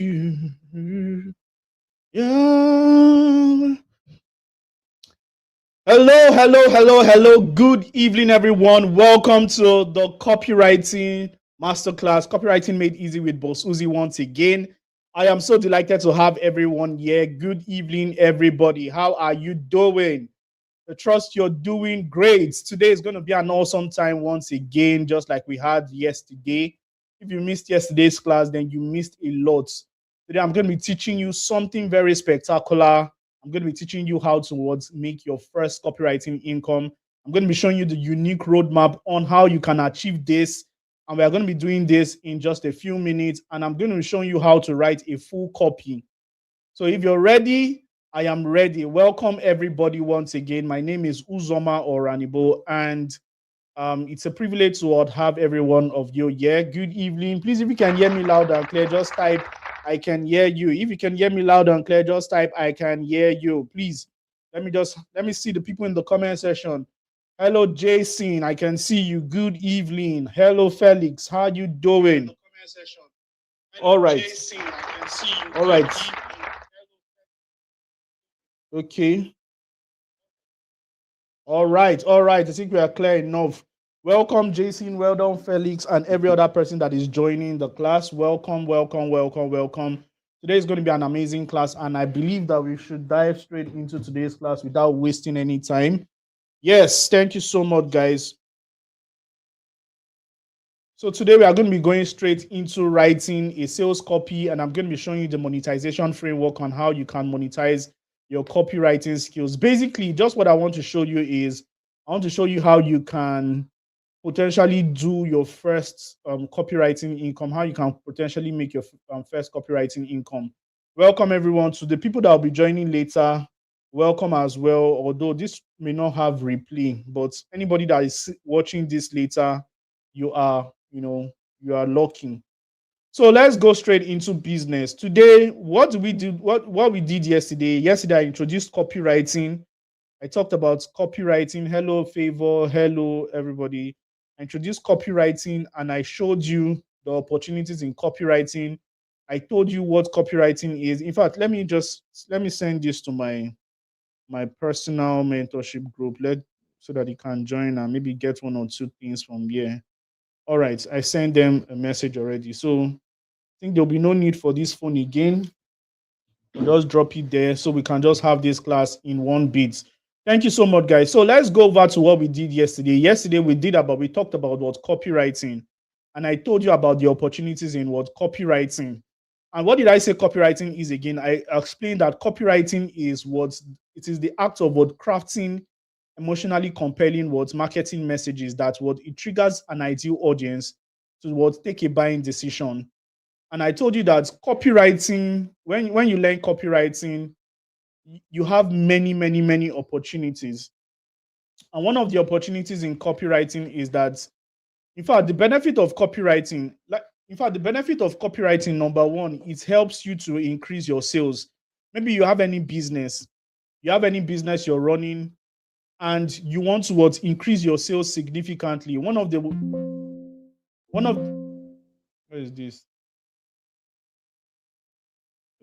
Yeah. Hello. Good evening, everyone. Welcome to the Copywriting Masterclass, Copywriting Made Easy with Boss Uzi once again. I am so delighted to have everyone here. Good evening, everybody. How are you doing? I trust you're doing great. Today is going to be an awesome time once again, just like we had yesterday. If you missed yesterday's class, then you missed a lot. Today, I'm going to be teaching you something very spectacular. I'm going to be teaching you how to make your first copywriting income. I'm going to be showing you the unique roadmap on how you can achieve this. And we are going to be doing this in just a few minutes. And I'm going to be showing you how to write a full copy. So if you're ready, I am ready. Welcome everybody once again. My name is Uzoma Oranibo, and it's a privilege to have every one of you here. Good evening. Please, if you can hear me loud and clear, just type I can hear you. If you can hear me loud and clear, just type I can hear you. Please, let me see the people in the comment section. Hello, Jason. I can see you. Good evening. Hello, Felix. How you doing? All right. All right. Okay. All right. I think we are clear enough. Welcome, Jason. Well done, Felix, and every other person that is joining the class. Welcome. Today is going to be an amazing class, and I believe that we should dive straight into today's class without wasting any time. Yes, thank you so much, guys. So today we are going to be going straight into writing a sales copy, and I'm going to be showing you the monetization framework on how you can monetize your copywriting skills. Basically, just what I want to show you is I want to show you how you can potentially do your first copywriting income, how you can potentially make your first copywriting income. Welcome everyone. To the people that will be joining later, welcome as well. Although this may not have replay, but anybody that is watching this later, you are lucky. So let's go straight into business. Today, what do we do? What we did yesterday? Yesterday, I introduced copywriting. I talked about copywriting. Hello, Favor. Hello, everybody. I introduced copywriting and I showed you the opportunities in copywriting. I told you what copywriting is. In fact, let me send this to my personal mentorship group. So that you can join and maybe get one or two things from here. All right, I sent them a message already. So I think there'll be no need for this phone again. We'll just drop it there so we can just have this class in one bit. Thank you so much, guys. So let's go over to what we did yesterday. Yesterday, we talked about what copywriting, and I told you about the opportunities in what copywriting. And what did I say copywriting is again? I explained that copywriting is it is the act of what crafting emotionally compelling what marketing messages that what it triggers an ideal audience to what take a buying decision. And I told you that copywriting, when you learn copywriting, you have many opportunities. And one of the opportunities in copywriting is that, in fact, the benefit of copywriting, number one, it helps you to increase your sales. Maybe you have any business, you're running, and you want to increase your sales significantly. One of what is this?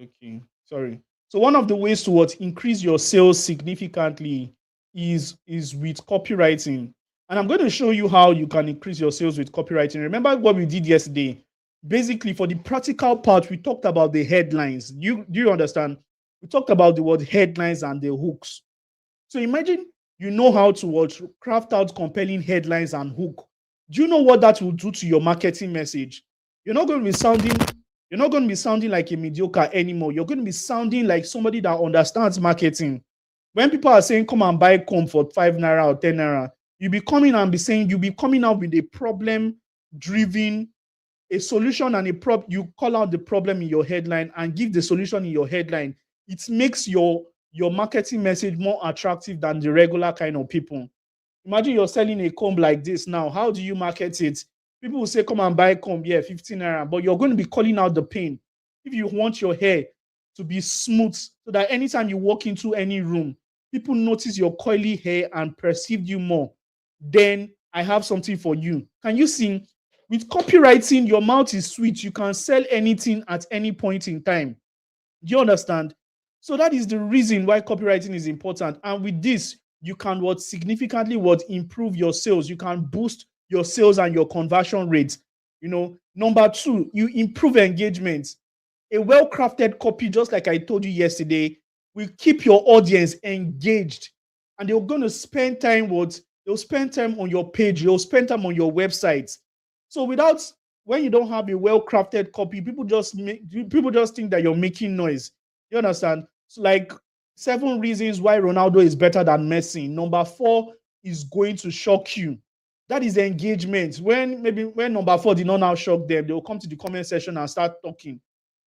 Okay, sorry. So one of the ways to increase your sales significantly is with copywriting. And I'm going to show you how you can increase your sales with copywriting. Remember what we did yesterday? Basically, for the practical part, we talked about the headlines. Do you understand? We talked about the word headlines and the hooks. So imagine you know how to craft out compelling headlines and hook. Do you know what that will do to your marketing message? You're not going to be sounding you're not going to be sounding like a mediocre anymore. You're going to be sounding like somebody that understands marketing. When people are saying come and buy comb for 5 naira or 10 naira, you'll be coming out with a problem driven, a solution and you call out the problem in your headline and give the solution in your headline. It makes your marketing message more attractive than the regular kind of people. Imagine you're selling a comb like this now. How do you market it? People will say, come and buy comb, yeah, 15 naira, but you're going to be calling out the pain. If you want your hair to be smooth, so that anytime you walk into any room, people notice your coily hair and perceive you more, then I have something for you. Can you see? With copywriting, your mouth is sweet. You can sell anything at any point in time. Do you understand? So that is the reason why copywriting is important. And with this, you can significantly improve your sales. You can boost your sales and your conversion rates. Number two, you improve engagement. A well-crafted copy, just like I told you yesterday, will keep your audience engaged, and they're going to spend time they'll spend time on your page, they'll spend time on your website. So when you don't have a well-crafted copy, people just think that you're making noise. You understand? So like 7 reasons why Ronaldo is better than Messi. Number 4 is going to shock you. That is engagement. When number 4 did not now shock them, they will come to the comment section and start talking.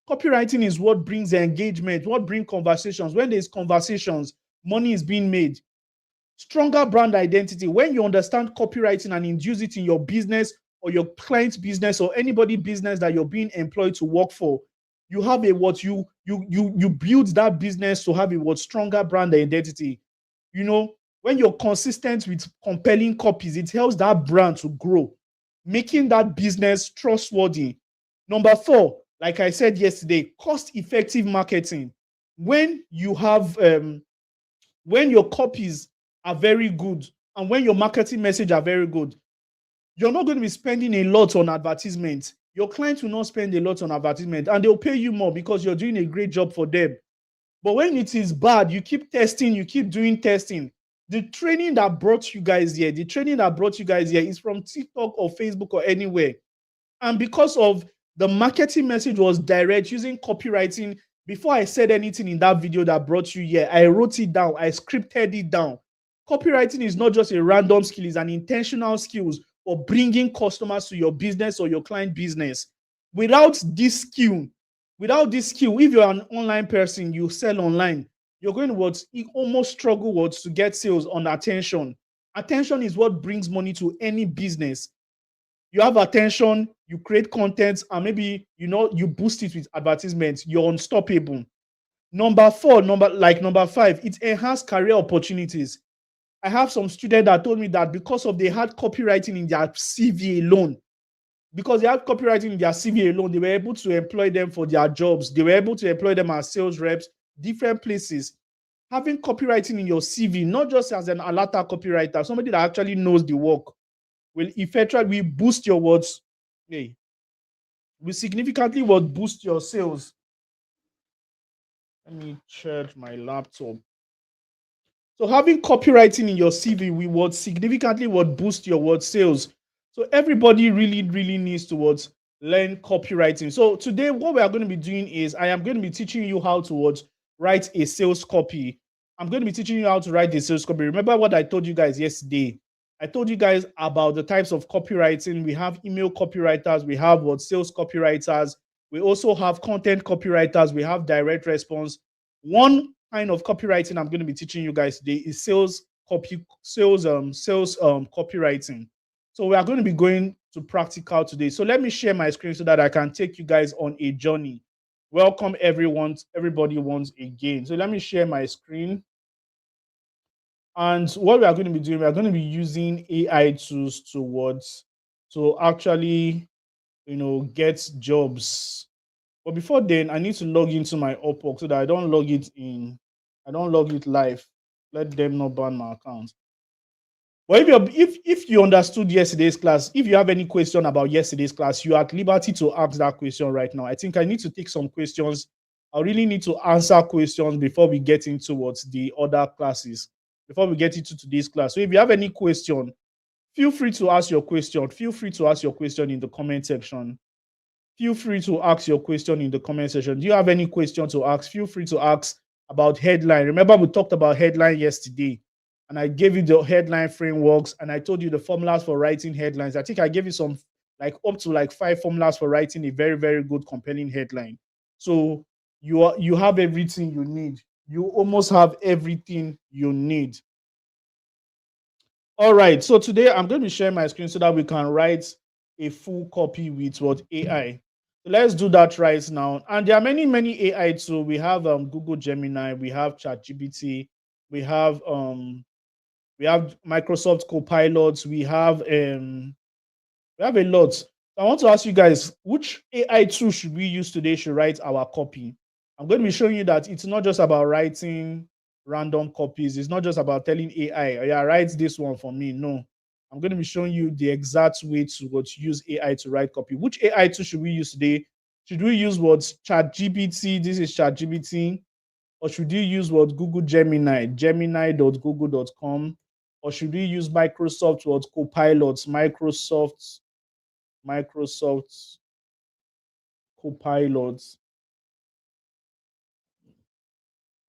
Copywriting is what brings engagement, what brings conversations. When there's conversations, money is being made. Stronger brand identity. When you understand copywriting and induce it in your business or your client's business or anybody business that you're being employed to work for, you have you build that business to have a stronger brand identity. When you're consistent with compelling copies, it helps that brand to grow, making that business trustworthy. Number 4, like I said yesterday, cost-effective marketing. When you have when your copies are very good and when your marketing message are very good, you're not going to be spending a lot on advertisement. Your clients will not spend a lot on advertisement, and they'll pay you more because you're doing a great job for them. But when it is bad, you keep testing, you keep doing testing. The training that brought you guys here is from TikTok or Facebook or anywhere. And because of the marketing message was direct using copywriting, before I said anything in that video that brought you here, I wrote it down, I scripted it down. Copywriting is not just a random skill, it's an intentional skill for bringing customers to your business or your client business. Without this skill, if you're an online person, you sell online, you're going to almost struggle to get sales on attention. Attention is what brings money to any business. You have attention, you create content, and maybe you boost it with advertisements, you're unstoppable. Number 5, it enhances career opportunities. I have some students that told me that because they had copywriting in their CV alone, they were able to employ them for their jobs. They were able to employ them as sales reps, different places. Having copywriting in your CV, not just as an alata copywriter, somebody that actually knows the work, will effectively boost your words. Will significantly boost your sales. Let me charge my laptop. So having copywriting in your CV will significantly boost your word sales. So everybody really, really needs to learn copywriting. So today, what we are going to be doing is I am going to be teaching you how to write a sales copy. I'm going to be teaching you how to write a sales copy. Remember what I told you guys yesterday? I told you guys about the types of copywriting. We have email copywriters. We have sales copywriters. We also have content copywriters. We have direct response. One kind of copywriting I'm going to be teaching you guys today is sales copywriting. So we are going to be going to practical today. So let me share my screen so that I can take you guys on a journey. Welcome everybody once again. So let me share my screen. And what we are going to be doing, we are going to be using AI tools to actually, get jobs. But before then, I need to log into my Upwork so that I don't log it live. Let them not ban my account. But if you understood yesterday's class, if you have any question about yesterday's class, you are at liberty to ask that question right now. I think I need to take some questions. I really need to answer questions before we get into the other classes, before we get into today's class. So if you have any question, feel free to ask your question. Feel free to ask your question in the comment section. Feel free to ask your question in the comment section. Do you have any question to ask? Feel free to ask about headline. Remember, we talked about headline yesterday, and I gave you the headline frameworks, and I told you the formulas for writing headlines. I think I gave you some up to 5 formulas for writing a very, very good, compelling headline. So you have everything you need. You almost have everything you need. All right. So today I'm going to be sharing my screen so that we can write a full copy with AI. So let's do that right now. And there are many, many AI tools. We have Google Gemini, we have ChatGPT, we have Microsoft Copilots, we have a lot. I want to ask you guys, which AI tool should we use today to write our copy? I'm going to be showing you that it's not just about writing random copies. It's not just about telling AI, oh, yeah, write this one for me. No, I'm going to be showing you the exact way to use AI to write copy. Which AI tool should we use today? Should we use what ChatGPT? This is ChatGPT. Or should you use what Google Gemini, gemini.google.com? Or should we use Microsoft what Copilot, Microsoft Copilot?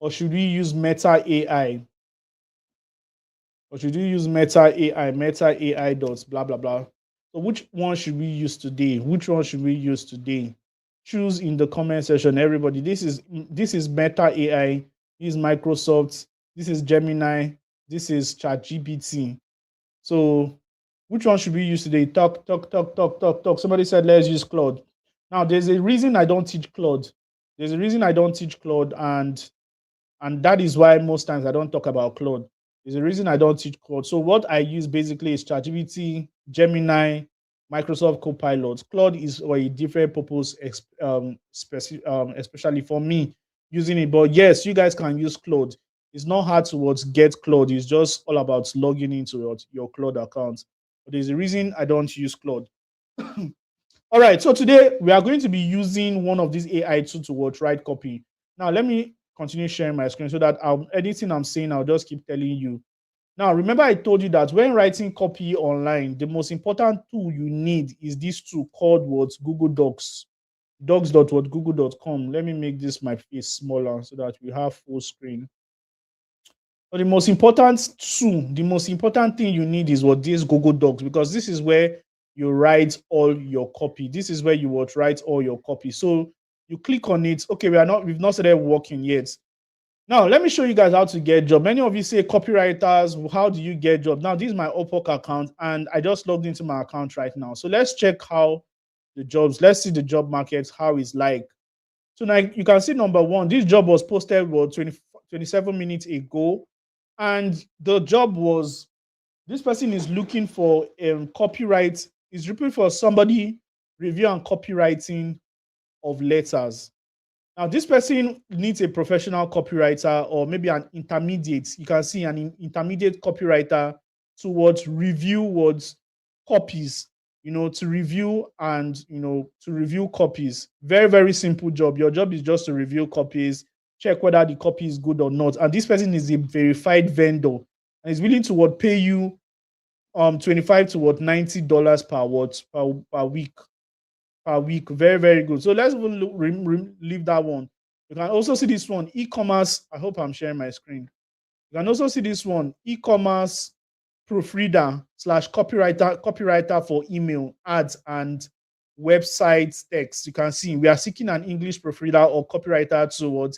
Or should we use Meta AI? Or should we use Meta AI dots, blah, blah, blah. So which one should we use today? Which one should we use today? Choose in the comment section, everybody. This is Meta AI, this is Microsoft, this is Gemini, this is ChatGPT. So which one should we use today? Talk. Somebody said let's use Claude. Now there's a reason I don't teach Claude. There's a reason I don't teach Claude, and that is why most times I don't talk about Claude. There's a reason I don't teach Claude. So what I use basically is ChatGPT, Gemini, Microsoft Copilot. Claude is for a different purpose, especially for me using it. But yes, you guys can use Claude. It's not hard to get Claude. It's just all about logging into your Claude account. But there's a reason I don't use Claude. All right, so today we are going to be using one of these AI tools to write copy. Now, let me continue sharing my screen so that anything I'm saying, I'll just keep telling you. Now, remember I told you that when writing copy online, the most important tool you need is this tool called Google Docs. Docs.google.com. Let me make this my face smaller so that we have full screen. But the most important tool, the most important thing you need is this Google Docs, because this is where you write all your copy. This is where you would write all your copy. So you click on it. Okay, we've not started working yet. Now, let me show you guys how to get job. Many of you say copywriters, how do you get job? Now, this is my Upwork account, and I just logged into my account right now. So let's check how let's see the job market, how it's like. So now you can see number one, this job was posted 27 minutes ago. And the job was, this person is looking for copyright, is looking for somebody review and copywriting of letters. Now, this person needs a professional copywriter or maybe an intermediate. You can see an intermediate copywriter towards review copies, to review copies. Very, very simple job. Your job is just to review copies, check whether the copy is good or not. And this person is a verified vendor and is willing to pay you $25 to $90 per week. Per week. Very, very good. So let's leave that one. You can also see this one, e-commerce. I hope I'm sharing my screen. You can also see this one, e-commerce proofreader / copywriter for email, ads, and website text. You can see we are seeking an English proofreader or copywriter to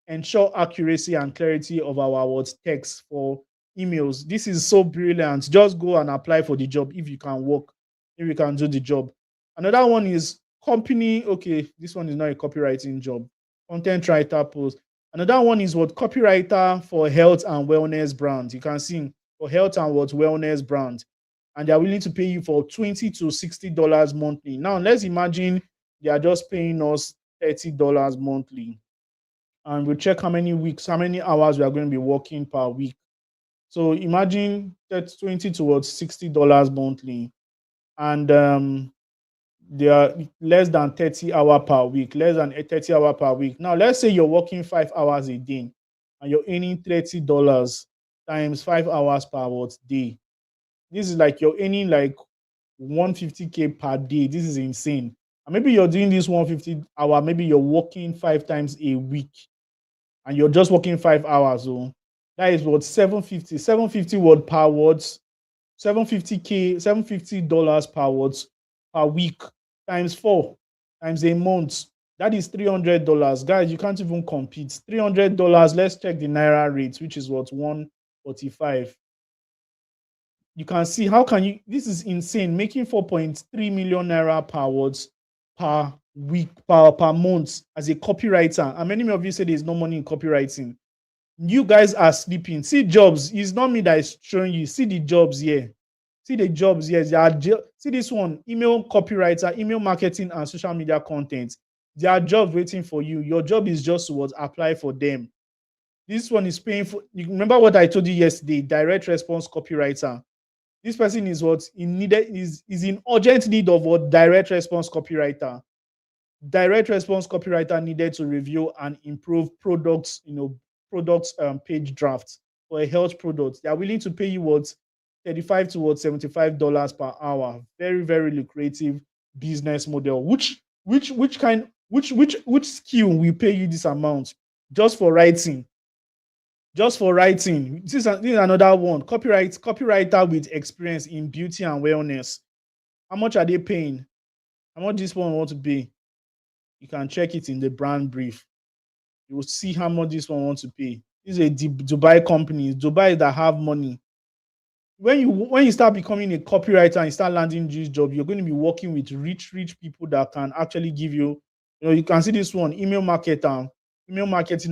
ensure accuracy and clarity of our text for emails. This is so brilliant. Just go and apply for the job if you can work, if you can do the job. Another one is company. Okay, this one is not a copywriting job. Content writer post. Another one is copywriter for health and wellness brand. You can see for health and wellness brand, and they are willing to pay you for $20 to $60 monthly. Now let's imagine they are just paying us $30 monthly, and we'll check how many hours we are going to be working per week. So imagine that's $20 towards $60 monthly, and they are less than 30 hours per week, less than 30 hours per week. Now, let's say you're working 5 hours a day and you're earning $30 times 5 hours per day. This is like you're earning like 150K per day. This is insane. And maybe you're doing this 150 hour, maybe you're working 5 times a week and you're just working 5 hours. So that is $750 per words, $750 per week times 4 times a month. That is $300. Guys, you can't even compete. $300. Let's check the Naira rate, which is 145. You can see this is insane, making 4.3 million Naira per week, per month as a copywriter. And many of you say there's no money in copywriting. You guys are sleeping. See jobs. It's not me that is showing you. See the jobs here. See the jobs, yes, see this one, email copywriter, email marketing, and social media content. There are jobs waiting for you. Your job is just to apply for them. This one is paying for. You remember what I told you yesterday? Direct response copywriter. This person is what in needed is in urgent need of what direct response copywriter. Direct response copywriter needed to review and improve products, products page drafts for a health product. They are willing to pay you what 35 to what $75 per hour. Very, very lucrative business model. Which skill will pay you this amount just for writing? Just for writing. This is another one. Copywriter with experience in beauty and wellness. How much are they paying? How much this one want to pay? You can check it in the brand brief. You will see how much this one wants to pay. This is a Dubai company. Dubai that have money. When you start becoming a copywriter and start landing this job, you're going to be working with rich people that can actually give you, you can see this one, email marketing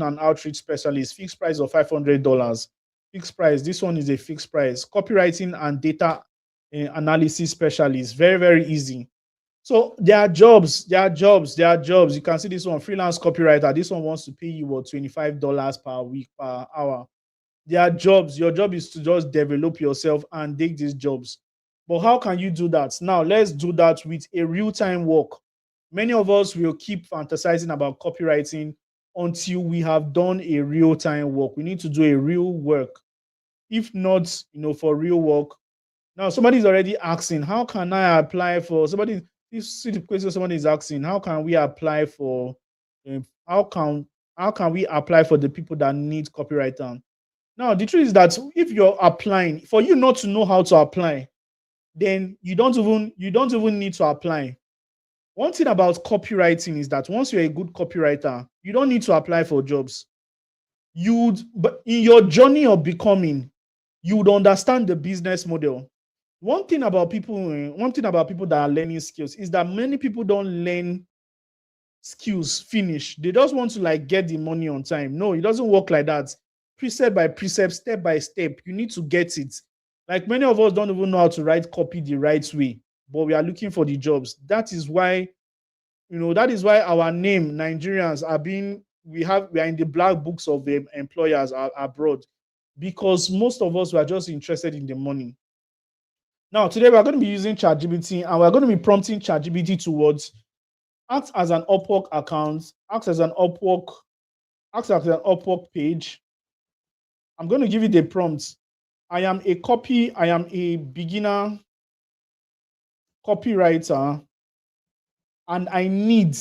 and outreach specialist, fixed price of $500. Fixed price. This one is a fixed price. Copywriting and data analysis specialist. Very, very easy. So there are jobs. You can see this one, freelance copywriter. This one wants to pay you what $25 per week, per hour. There are jobs. Your job is to just develop yourself and take these jobs. But how can you do that? Now let's do that with a real-time work. Many of us will keep fantasizing about copywriting until we have done a real-time work. We need to do a real work. If not, for real work. Now somebody's already asking, how can I apply for somebody? You see the question someone is asking, how can we apply for how can we apply for the people that need copywriter? Now the truth is that if you're applying, for you not to know how to apply, then you don't even need to apply. One thing about copywriting is that once you're a good copywriter, you don't need to apply for jobs. But in your journey of becoming, you would understand the business model. One thing about people that are learning skills is that many people don't learn skills finish. They just want to get the money on time. No, it doesn't work like that. Precept by precept, step by step, you need to get it. Like many of us don't even know how to write copy the right way, but we are looking for the jobs. That is why our name, Nigerians, we are in the black books of the employers abroad, because most of us were just interested in the money. Now, today we're going to be using ChatGPT, and we're going to be prompting ChatGPT towards act as an Upwork account, act as an Upwork page. I'm going to give you the prompts. I am a beginner copywriter, and I need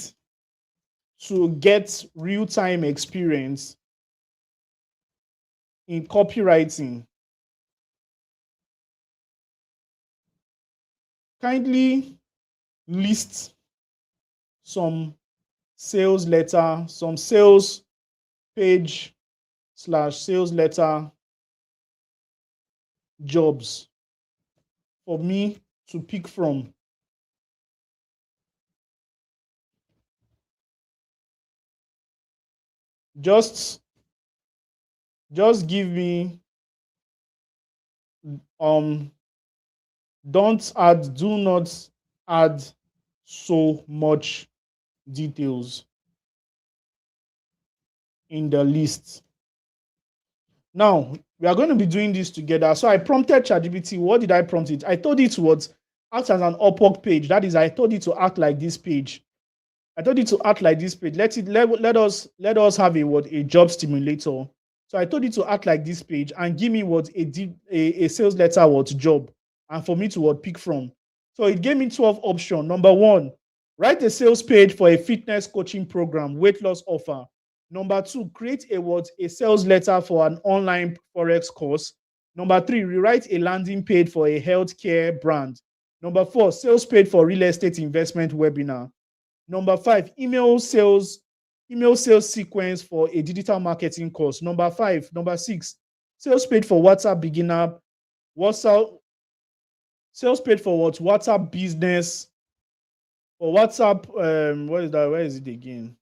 to get real-time experience in copywriting. Kindly list some sales letter, some sales page / sales letter jobs for me to pick from. Just give me do not add so much details in the list. Now we are going to be doing this together. So I prompted ChatGPT. What did I prompt it? I told it to act as an Upwork page. That is, I told it to act like this page. Let us have a job stimulator. So I told it to act like this page and give me a sales letter job, and for me to pick from. So it gave me 12 options. Number 1, write a sales page for a fitness coaching program, weight loss offer. Number 2, create a sales letter for an online forex course. Number 3, rewrite a landing page for a healthcare brand. Number 4, sales page for real estate investment webinar. Number 5, email sales sequence for a digital marketing course. Number 6, sales page for WhatsApp beginner, sales page for WhatsApp business, or WhatsApp, where is it again?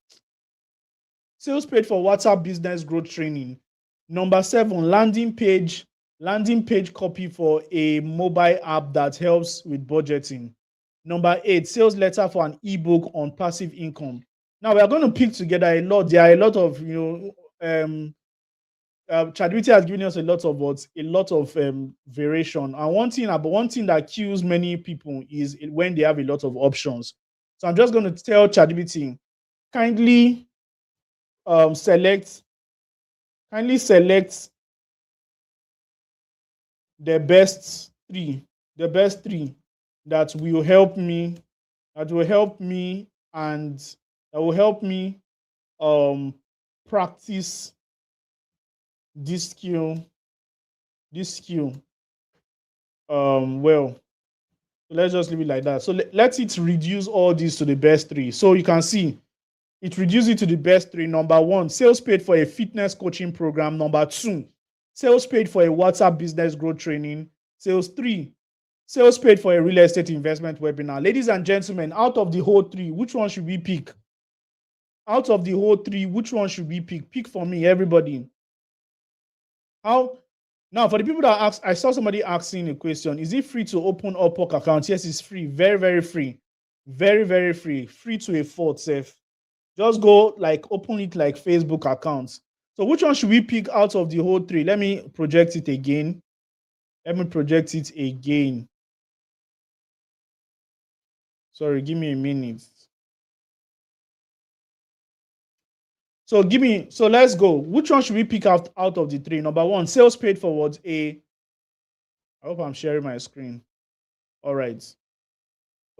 Sales page for WhatsApp business growth training. Number 7, landing page landing page copy for a mobile app that helps with budgeting. Number 8, sales letter for an ebook on passive income. Now we are going to pick together a lot. There are a lot of ChatGPT has given us a lot of what a lot of variation. And one thing that kills many people is when they have a lot of options. So I'm just going to tell ChatGPT, kindly select the best three, that will help me, and that will help me um practice this skill, this skill well. So let's just leave it like that. So let it reduce all these to the best three. So you can see it reduces it to the best three. Number 1, sales paid for a fitness coaching program. Number 2, sales paid for a WhatsApp business growth training. Sales 3, sales paid for a real estate investment webinar. Ladies and gentlemen, out of the whole 3, which one should we pick? Out of the whole 3, which one should we pick? Pick for me, everybody. How? Now, for the people that ask, I saw somebody asking a question. Is it free to open Upwork account? Yes, it's free. Very, very free. Very, very free. Free to a fault, safe. Just go open it like Facebook accounts. So which one should we pick out of the whole 3? Let me project it again. Sorry, give me a minute. So let's go. Which one should we pick out of the 3? Number 1, sales paid for what? I hope I'm sharing my screen. All right.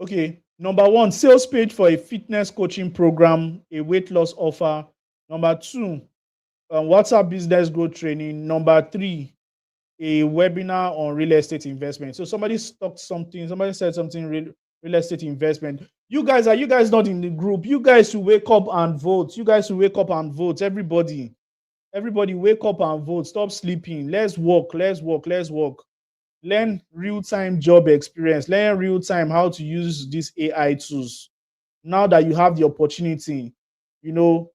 Okay. Number 1, sales page for a fitness coaching program, a weight loss offer. Number 2, WhatsApp business growth training. Number 3, a webinar on real estate investment. So somebody said something real estate investment. You guys not in the group? You guys should wake up and vote. Everybody wake up and vote. Stop sleeping. Let's work. Learn real-time job experience. Learn real-time how to use these AI tools. Now that you have the opportunity,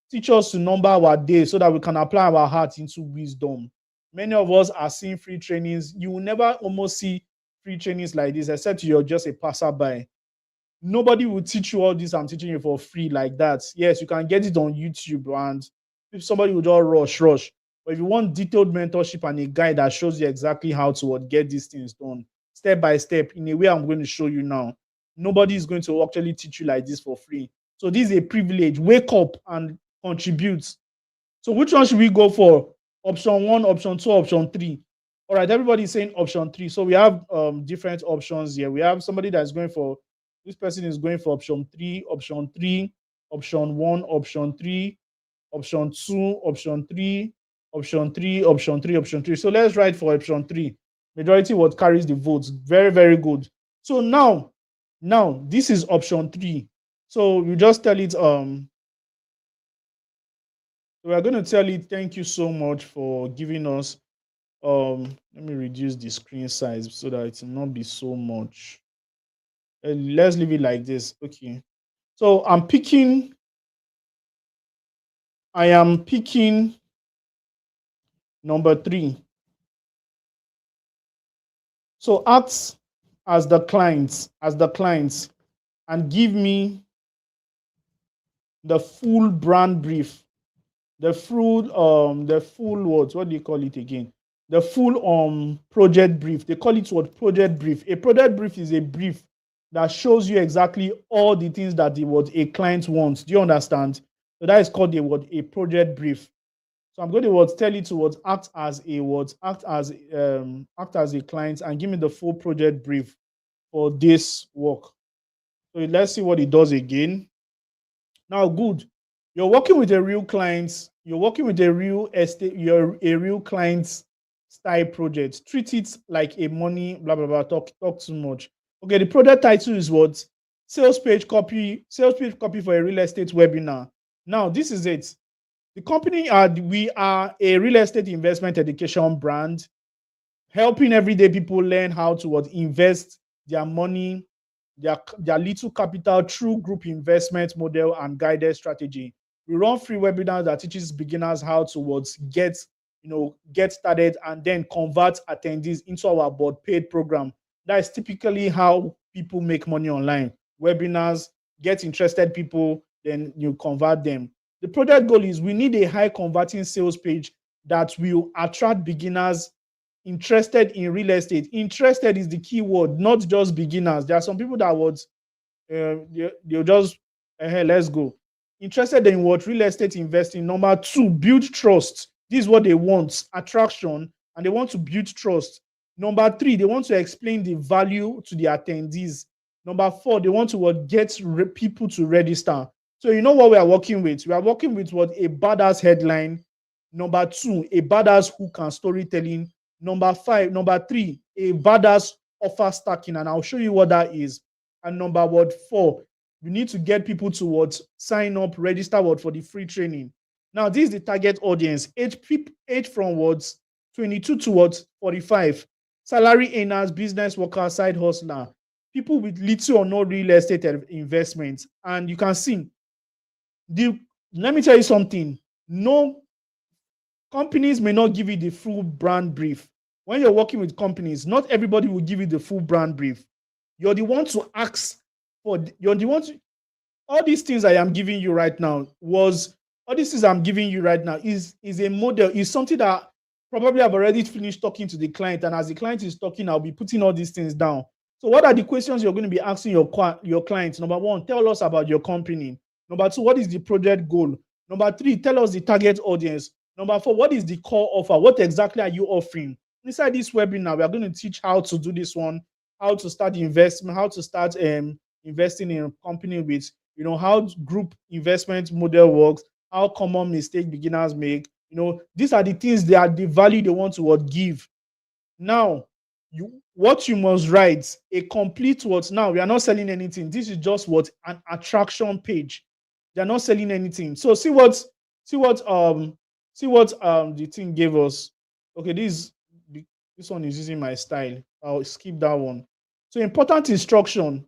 teach us to number our days so that we can apply our heart into wisdom. Many of us are seeing free trainings. You will never almost see free trainings like this, except you're just a passerby. Nobody will teach you all this I'm teaching you for free like that. Yes, you can get it on YouTube, and if somebody will just rush. But if you want detailed mentorship and a guide that shows you exactly how to get these things done, step by step, in a way I'm going to show you now, nobody is going to actually teach you like this for free. So this is a privilege. Wake up and contribute. So which one should we go for? Option 1, option 2, option 3. All right, everybody is saying option 3. So we have different options here. We have somebody that's going for, this person is going for option 3, option 1, option 3, option 2, option 3, option 3, option 3, option 3. So let's write for option 3. Majority what carries the votes. Very, very good. So now this is option 3. So you just tell it, we are going to tell it, thank you so much for giving us, let me reduce the screen size so that it will not be so much. Let's leave it like this. Okay. So I am picking number 3. So act as the clients and give me the full brand brief. The full what do you call it again? The full project brief. They call it what? Project brief. A project brief is a brief that shows you exactly all the things that a client wants. Do you understand? So that is called a project brief. So I'm going to tell you to act as a client and give me the full project brief for this work. So let's see what it does again. Now, good. You're working with a real client. You're working with a real estate. You're a real client style project. Treat it like a money. Blah blah blah. Talk too much. Okay. The project title is what? Sales page copy for a real estate webinar. Now, this is it. The company we are a real estate investment education brand, helping everyday people learn how to invest their money, their little capital through group investment model and guided strategy. We run free webinars that teaches beginners how to get get started and then convert attendees into our board paid program. That is typically how people make money online. Webinars, get interested people, then you convert them. The project goal is we need a high converting sales page that will attract beginners interested in real estate. Interested is the key word, not just beginners. There are some people that would they'll just let's go. Interested in what? Real estate investing. Number two, build trust. This is what they want, attraction, and they want to build trust. Number three, they want to explain the value to the attendees. Number four, they want to get people to register. So you know what we are working with? We are working with what? A badass headline. Number two, a badass hook and storytelling. Number three, a badass offer stacking, and I'll show you what that is. And number four, you need to get people to sign up, register for the free training. Now, this is the target audience, age from 22 to 45, salary earners, business workers, side hustler, people with little or no real estate investment. And you can see, let me tell you something, no companies may not give you the full brand brief. When you're working with companies, not everybody will give you the full brand brief. You're the one to ask for, all these things I am giving you right now is a model, is something that probably I've already finished talking to the client. And as the client is talking, I'll be putting all these things down. So what are the questions you're going to be asking your clients? Number one, tell us about your company. Number two, what is the project goal? Number three, tell us the target audience. Number four, what is the core offer? What exactly are you offering? Inside this webinar, we are going to teach how to do this one, how to start investment, how to start investing in a company with, how group investment model works, how common mistake beginners make. These are the things, they are the value they want to give. Now, what you must write, a complete now we are not selling anything. This is just an attraction page. They're not selling anything. So see what the thing gave us. Okay, this one is using my style. I'll skip that one. So important instruction,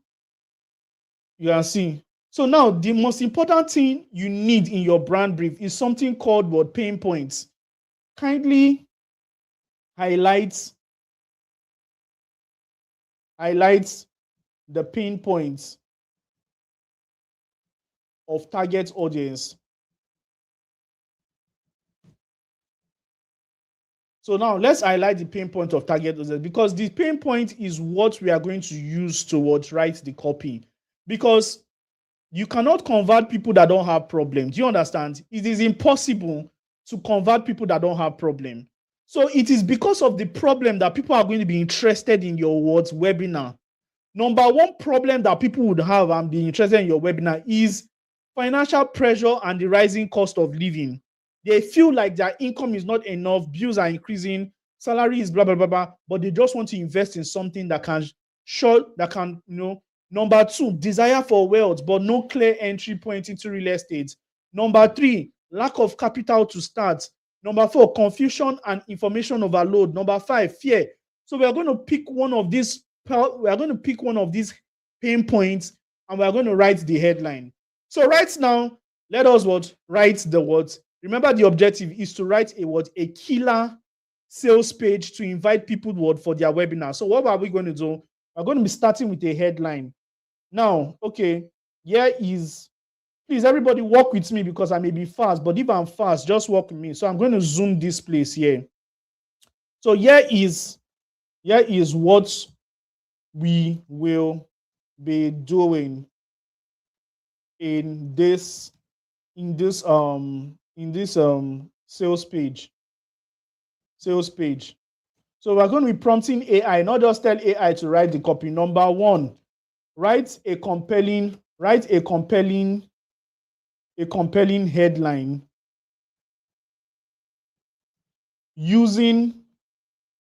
you can see. So now the most important thing you need in your brand brief is something called pain points. Kindly highlight the pain points of target audience. So now let's highlight the pain point of target audience, because the pain point is what we are going to use to write the copy. Because you cannot convert people that don't have problems. Do you understand? It is impossible to convert people that don't have problems. So it is because of the problem that people are going to be interested in your webinar. Number one problem that people would have and be interested in your webinar is financial pressure and the rising cost of living. They feel like their income is not enough, bills are increasing, salary is blah, blah, blah, blah, but they just want to invest in something that can Number two, desire for wealth, but no clear entry point into real estate. Number three, lack of capital to start. Number four, confusion and information overload. Number five, fear. So we are going to pick one of these pain points, and we are going to write the headline. So right now, let us write the words. Remember, the objective is to write a killer sales page to invite people for their webinar. So what are we going to do? We're going to be starting with a headline. Now, okay, please everybody walk with me, because I may be fast, but if I'm fast, just walk with me. So I'm going to zoom this place here. So here is what we will be doing in this sales page. So we're going to be prompting AI, not just tell AI to write the copy. Number one, write a compelling headline using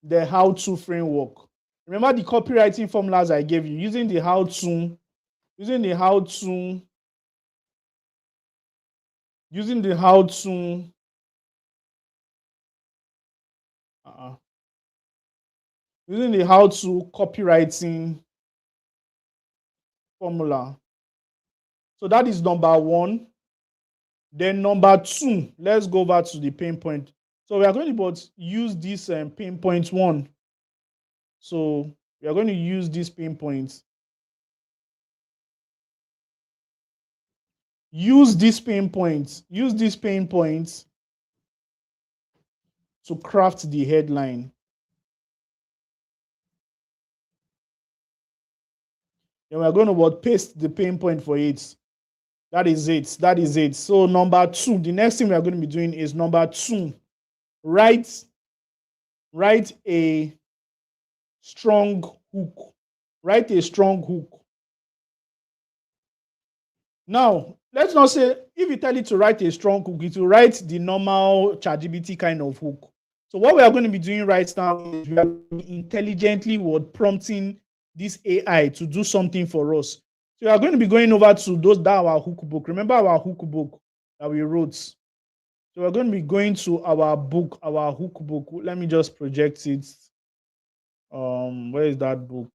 the how-to framework. Remember the copywriting formulas I gave you, using the how-to copywriting formula. So that is number one. Then number two, let's go over to the pain point. So we are going to use this pain point one. So we are going to use this pain point. Use this pain point. Use this pain point to craft the headline. Then we're going to paste the pain point for it. That is it. That is it. So number two, the next thing we are going to be doing is number two, write a strong hook. Write a strong hook. Now, let's not say if you tell it to write a strong hook, it will write the normal ChatGPT kind of hook. So what we are going to be doing right now is we are intelligently word prompting this AI to do something for us. So we are going to be going over to our hook book. Remember our hook book that we wrote. So we're going to be going to our book, our hook book. Let me just project it. Where is that book?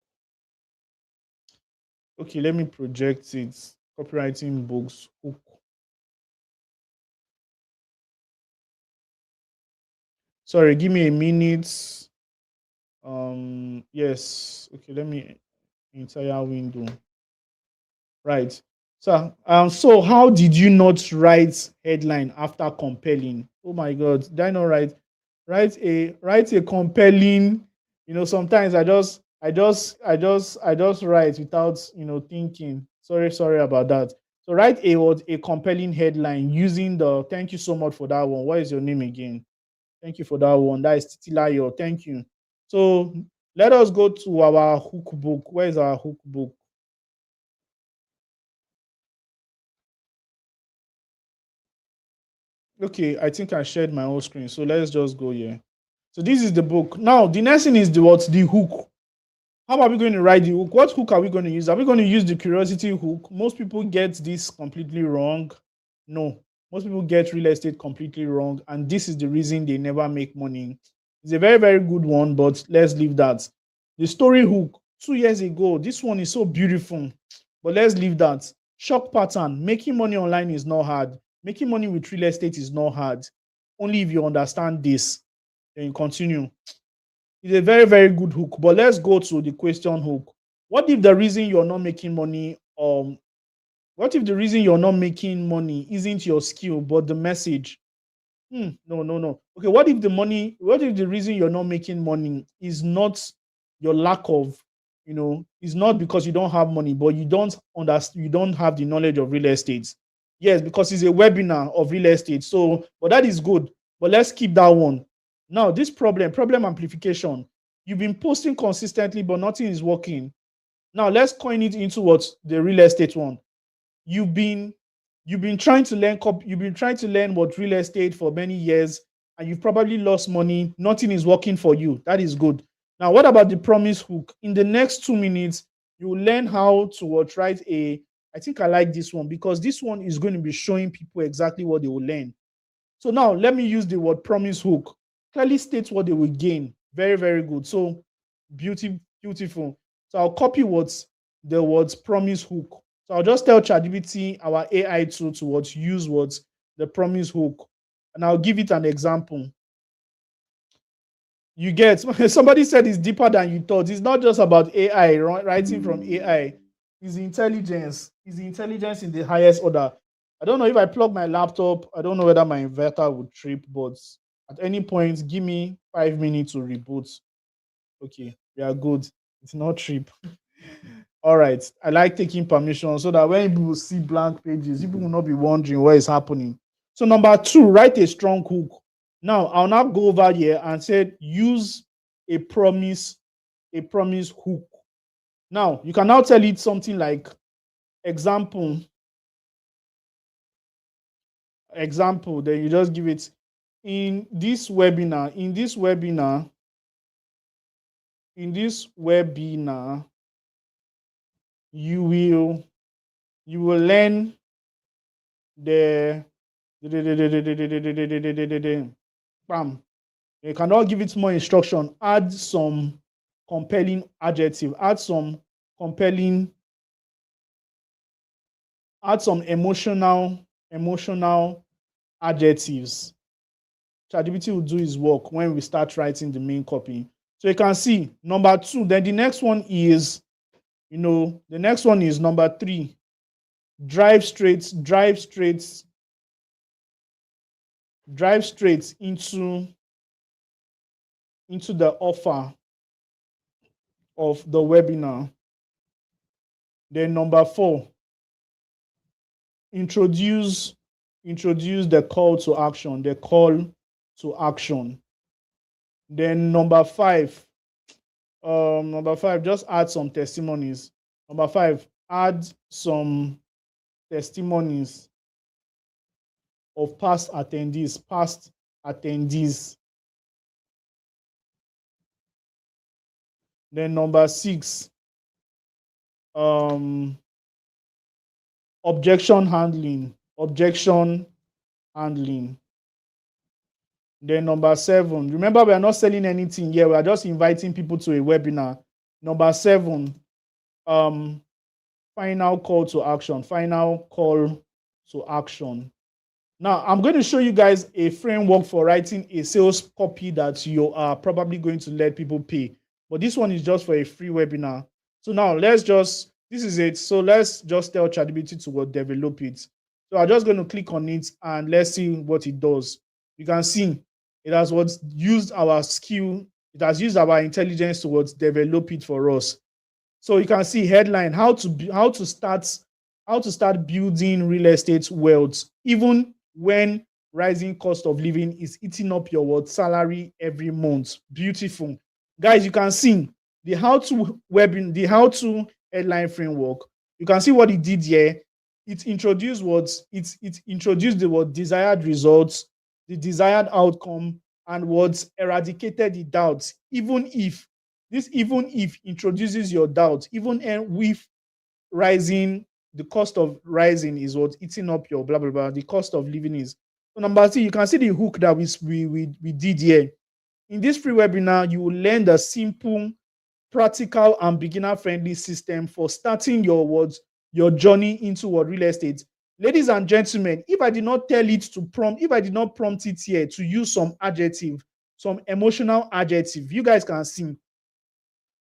Okay, let me project it. Copywriting books hook. Sorry, give me a minute. Yes. Okay, let me entire window. Right. So how did you not write headline after compelling? Oh my God, did I not write a compelling? Sometimes I just write without thinking. Sorry about that. So write a compelling headline using the. Thank you so much for that one. What is your name again? Thank you for that one. That is Titilayo. Thank you. So let us go to our hook book. Where is our hook book? Okay, I think I shared my whole screen. So let's just go here. So this is the book. Now the next thing is the hook. How are we going to write the hook? What hook are we going to use? Are we going to use the curiosity hook? Most people get this completely wrong. No, most people get real estate completely wrong, and this is the reason they never make money. It's a very, very good one, but let's leave that. The story hook, 2 years ago, this one is so beautiful, but let's leave that. Shock pattern, making money online is not hard. Making money with real estate is not hard. Only if you understand this, then you continue. It's a very, very good hook. But let's go to the question hook. What if the reason you're not making money, what if the reason you're not making money isn't your skill, but the message? No, no, no. Okay, what if the reason you're not making money is not your lack of, is not because you don't have money, but you don't understand, you don't have the knowledge of real estate. Yes, because it's a webinar of real estate. So, but that is good. But let's keep that one. Now, this problem amplification. You've been posting consistently, but nothing is working. Now, let's coin it into what the real estate one. You've been trying to learn what real estate for many years, and you've probably lost money. Nothing is working for you. That is good. Now, what about the promise hook? In the next 2 minutes, you will learn how to write a. I think I like this one because this one is going to be showing people exactly what they will learn. So now let me use the word promise hook. Clearly states what they will gain. Very, very good. So beautiful. So I'll copy the words promise hook. So I'll just tell ChatGPT, our AI tool, to use the promise hook. And I'll give it an example. You get somebody said it's deeper than you thought. It's not just about AI, writing from AI. It's intelligence. It's intelligence in the highest order. I don't know if I plug my laptop. I don't know whether my inverter would trip, but at any point, give me 5 minutes to reboot. Okay, we are good. It's not trip. All right. I like taking permission so that when people see blank pages, people will not be wondering what is happening. So number two, write a strong hook. Now I'll now go over here and say use a promise hook. Now you can now tell it something like example. Then you just give it in this webinar. You will learn the bam. You cannot give it more instruction. Add some compelling adjective. Add some emotional adjectives. ChatGPT will do his work when we start writing the main copy. So you can see number 2. Then the next one is, the next one is number 3. Drive straight into the offer of the webinar. Then number 4, introduce the call to action, Then number 5, just add some testimonies. Number 5, add some testimonies of past attendees. Then number 6, objection handling. Then number 7, remember, we are not selling anything here. We are just inviting people to a webinar. Number 7, final call to action. Now, I'm going to show you guys a framework for writing a sales copy that you are probably going to let people pay. But this one is just for a free webinar. So now this is it. So let's just tell ChatGPT to develop it. So I'm just going to click on it and let's see what it does. You can see it has used our skill. It has used our intelligence to develop it for us. So you can see headline: how to start building real estate wealth, even when rising cost of living is eating up your salary every month. Beautiful. Guys, you can see the how-to headline framework. You can see what it did here. It introduced the desired results, the desired outcome, and eradicated the doubts. Even if introduces your doubts, even with rising, the cost of rising is eating up your blah blah blah. The cost of living is. So number 3, you can see the hook that we did here. In this free webinar, you will learn the simple, practical, and beginner-friendly system for starting your journey into real estate. Ladies and gentlemen, if I did not prompt it here to use some adjective, some emotional adjective, you guys can see.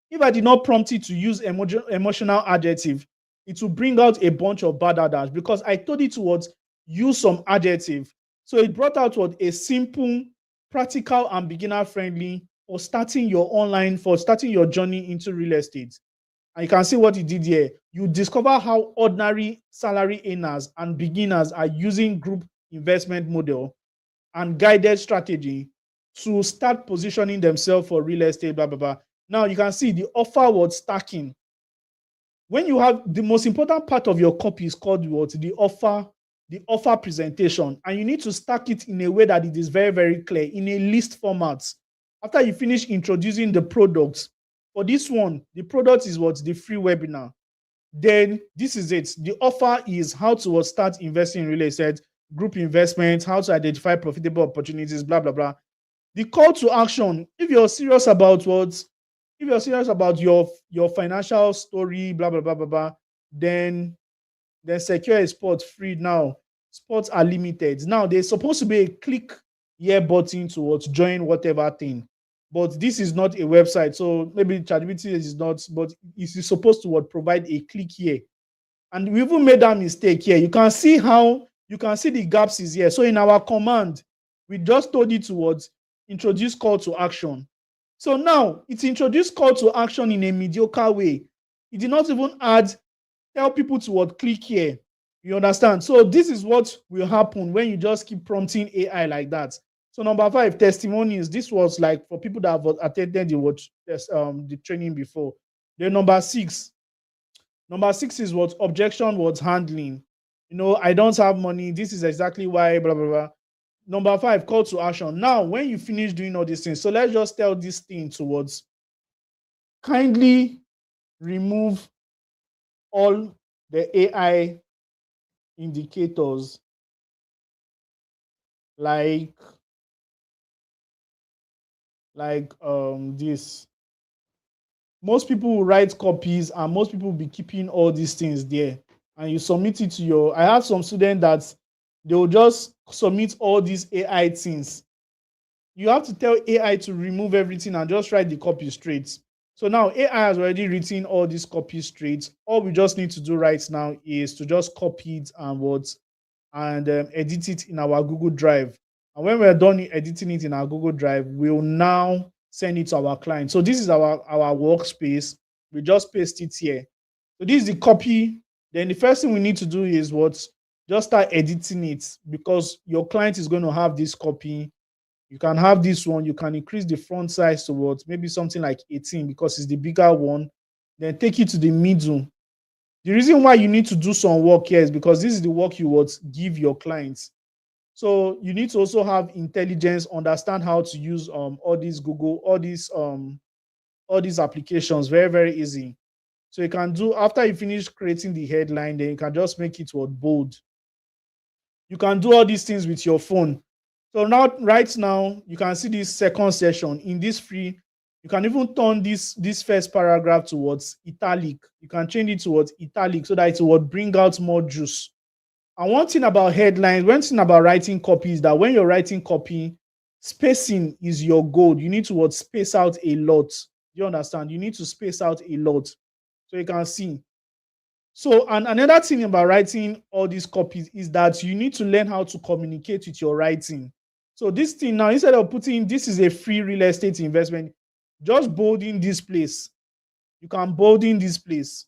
If I did not prompt it to use emotional adjective, it will bring out a bunch of bad adage, because I told it to use some adjective. So it brought out a simple, practical, and beginner-friendly for starting your journey into real estate. And you can see what it did here. You discover how ordinary salary earners and beginners are using group investment model and guided strategy to start positioning themselves for real estate, blah, blah, blah. Now you can see the offer was stacking. When you have the most important part of your copy is called the offer presentation, and you need to stack it in a way that it is very, very clear in a list format. After you finish introducing the products, for this one, the product is the free webinar. Then this is it. The offer is how to start investing in real estate, group investment, how to identify profitable opportunities, blah, blah, blah. The call to action, if you're serious about your financial story, blah, blah, blah, blah, blah, then secure a spot free now. Spots are limited. Now, there's supposed to be a click here button to join whatever thing. But this is not a website. So maybe ChatGPT is not, but it's supposed to provide a click here. And we even made that mistake here. You can see the gaps is here. So in our command, we just told it to introduce call to action. So now it's introduced call to action in a mediocre way. It did not even tell people to click here. You understand? So this is what will happen when you just keep prompting AI like that. So number 5, testimonies. This was for people that have attended the training before. Then number 6 is objection handling. I don't have money. This is exactly why, blah, blah, blah. Number 5, call to action. Now, when you finish doing all these things, so let's just tell this thing towards kindly remove all the AI indicators like this. Most people will write copies and most people will be keeping all these things there, and you submit it to I have some students that they will just submit all these AI things You have to tell AI to remove everything and just write the copy straight. So now AI has already written all these copies straight. All we just need to do right now is to just copy it and edit it in our Google Drive. And when we're done editing it in our Google Drive, we'll now send it to our client. So this is our workspace. We just paste it here. So this is the copy. Then the first thing we need to do is what? Just start editing it, because your client is going to have this copy. You can have this one. You can increase the font size to what? Maybe something like 18 because it's the bigger one. Then take it to the middle. The reason why you need to do some work here is because this is the work you would give your clients. So you need to also have intelligence, understand how to use all these Google, all these applications. Very, very easy. So you can do, after you finish creating the headline, then you can just make it what? Bold. You can do all these things with your phone. So now, right now, you can see this second section. In this free, you can even turn this first paragraph towards italic. You can change it towards italic so that it will bring out more juice. And one thing about headlines, one thing about writing copy is that when you're writing copy, spacing is your goal. You need to what? Space out a lot. You understand? You need to space out a lot. So you can see. So, and another thing about writing all these copies is that you need to learn how to communicate with your writing. So this thing now, instead of putting this is a free real estate investment, just bolding this place. You can bolding this place.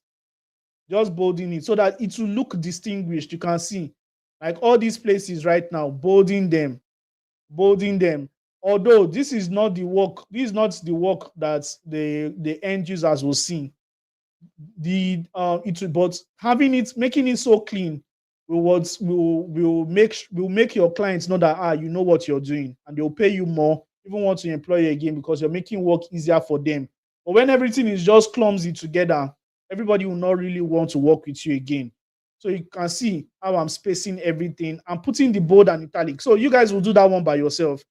Just bolding it so that it will look distinguished. You can see like all these places right now, bolding them, bolding them. Although this is not the work, this is not the work that the end users will see. But having it, making it so clean will make your clients know that you know what you're doing, and they'll pay you more, even want to employ you again, because you're making work easier for them. But when everything is just clumsy together, everybody will not really want to work with you again. So you can see how I'm spacing everything. I'm putting the bold and italic. So you guys will do that one by yourself.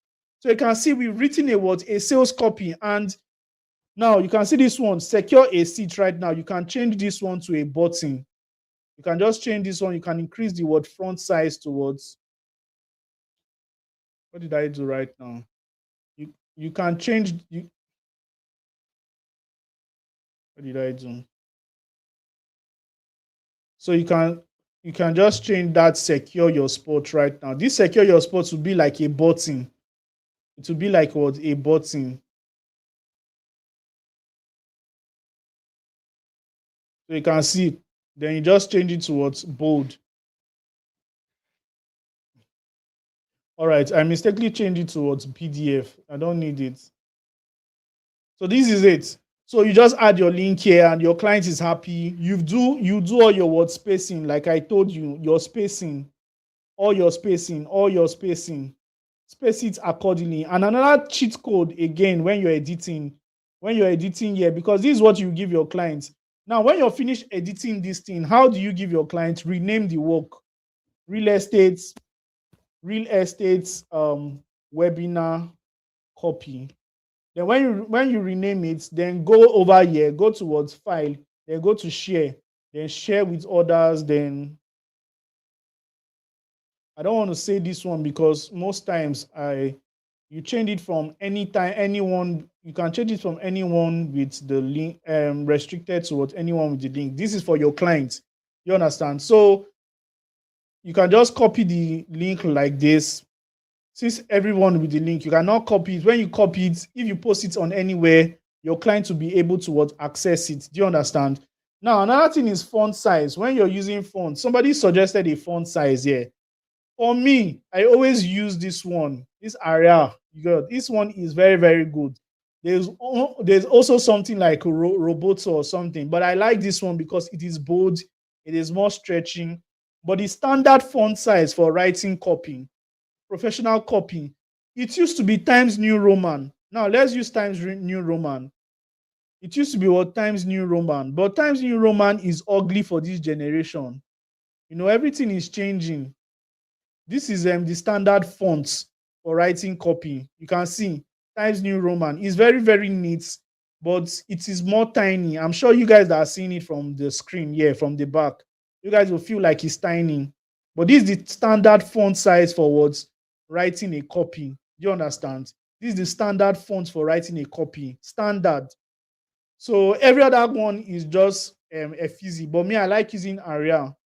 So you can see we've written a sales copy, and now you can see this one, secure a seat right now. You can change this one to a button. You can just change this one. You can increase the word font size towards, what did I do right now? You can change, what did I do? So you can just change that secure your spot right now. This secure your spot will be like a button. It will be like what? A button. So you can see, then you just change it to what's bold. All right, I mistakenly changed it towards PDF. I don't need it. So this is it. So you just add your link here and your client is happy. You do all your word spacing, like I told you, your spacing, all your spacing, all your spacing. Space it accordingly. And another cheat code again when you're editing here, because this is what you give your clients. Now, when you're finished editing this thing, how do you give your clients? Rename the work. Real estate, real estate webinar copy. Then when you rename it, then go over here, go towards file, then go to share, then share with others. Then I don't want to say this one because most times you change it from anytime anyone, you can change it from anyone with the link restricted to what anyone with the link. This is for your clients. You understand? So you can just copy the link like this. Since everyone with the link, you cannot copy it. When you copy it, if you post it on anywhere, your client will be able to what access it. Do you understand? Now, another thing is font size. When you're using font, somebody suggested a font size here. For me, I always use this one, this area. You got this one is very, very good. There's also something like Roboto or something, but I like this one because it is bold, it is more stretching. But the standard font size for writing copy, professional copy, it used to be Times New Roman. Now let's use New Roman. It used to be what? Times New Roman, but Times New Roman is ugly for this generation. Everything is changing. This is the standard fonts for writing copy. You can see Times New Roman is very, very neat, but it is more tiny. I'm sure you guys that are seeing it from the screen here, from the back, you guys will feel like it's tiny. But this is the standard font size for what's writing a copy. Do you understand? This is the standard font for writing a copy. Standard. So every other one is just a fizzy. But me, I like using Arial.